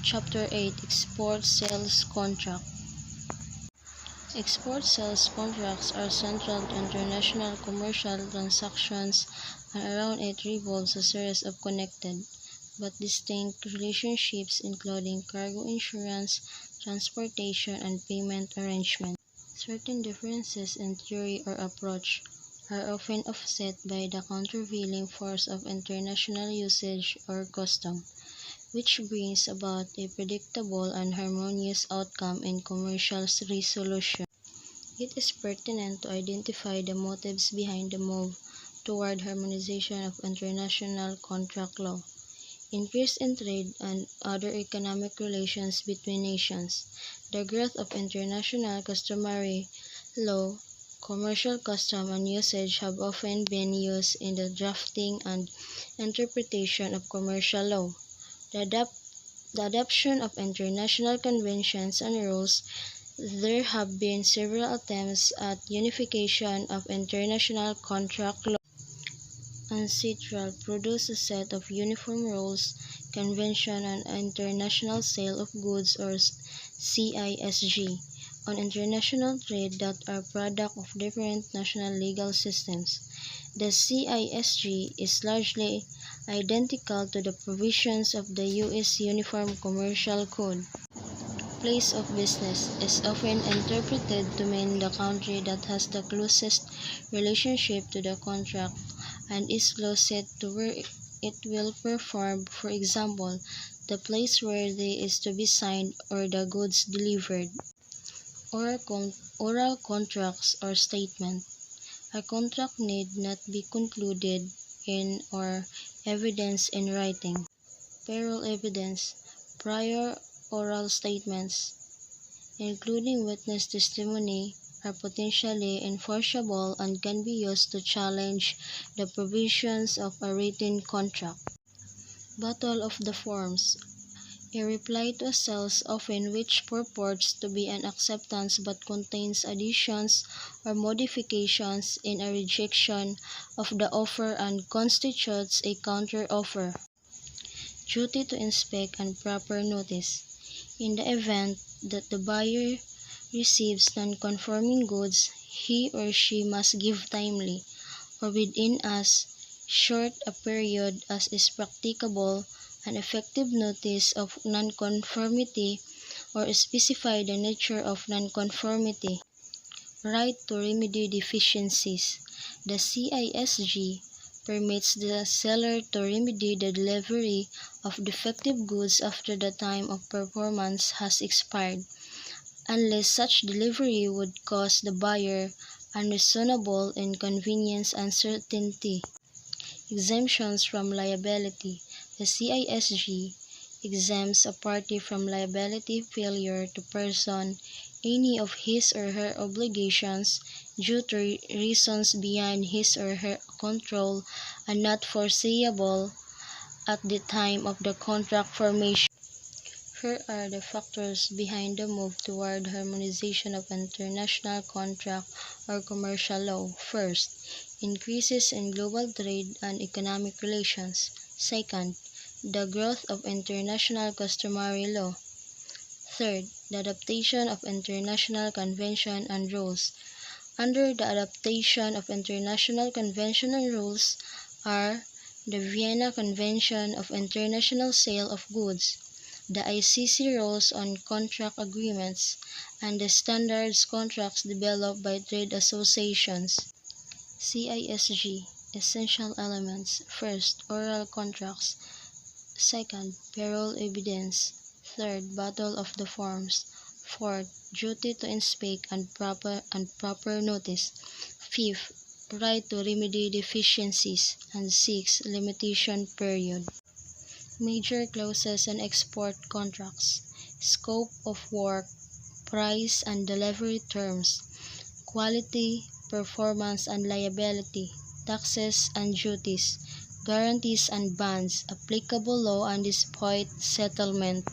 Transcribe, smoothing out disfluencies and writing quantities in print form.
Chapter 8 Export Sales Contract. Export sales contracts are central to international commercial transactions, and around it revolves a series of connected but distinct relationships including cargo insurance, transportation, and payment arrangements. Certain differences in theory or approach are often offset by the countervailing force of international usage or custom, which brings about a predictable and harmonious outcome in commercial resolution. It is pertinent to identify the motives behind the move toward harmonization of international contract law, increase in trade and other economic relations between nations, the growth of international customary law. Commercial custom and usage have often been used in the drafting and interpretation of commercial law. The adoption of international conventions and rules. There have been several attempts at unification of international contract law. UNCITRAL produced a set of uniform rules, convention on international sale of goods or CISG, on international trade that are product of different national legal systems. The CISG is largely identical to the provisions of the U.S. Uniform Commercial Code. Place of business is often interpreted to mean the country that has the closest relationship to the contract and is closest to where it will perform, for example, the place where they is to be signed or the goods delivered. Oral contracts or statement. A contract need not be concluded in or evidenced in writing. Parole evidence. Prior oral statements, including witness testimony, are potentially enforceable and can be used to challenge the provisions of a written contract. Battle of the forms. A reply to a sales often which purports to be an acceptance but contains additions or modifications in a rejection of the offer and constitutes a counter-offer. Duty to inspect and proper notice. In the event that the buyer receives non-conforming goods, he or she must give timely, or within as short a period as is practicable, an effective notice of nonconformity or specify the nature of nonconformity. Right to remedy deficiencies. The CISG permits the seller to remedy the delivery of defective goods after the time of performance has expired, unless such delivery would cause the buyer unreasonable inconvenience and uncertainty. Exemptions from liability. The CISG exempts a party from liability failure to person any of his or her obligations due to reasons beyond his or her control and not foreseeable at the time of the contract formation. Here are the factors behind the move toward harmonization of international contract or commercial law. First, increases in global trade and economic relations. Second, the growth of international customary law. Third, the adaptation of international convention and rules. Under the adaptation of international convention and rules are the Vienna Convention of International Sale of Goods, the ICC rules on contract agreements, and the standards contracts developed by trade associations. CISG essential elements. First, oral contracts. Second, parole evidence. Third, battle of the forms. Fourth, duty to inspect and proper notice. Fifth, right to remedy deficiencies. And sixth, limitation period. Major clauses and export contracts. Scope of work, price and delivery terms, quality, performance and liability, taxes and duties, guarantees and bans, applicable law and dispute settlement.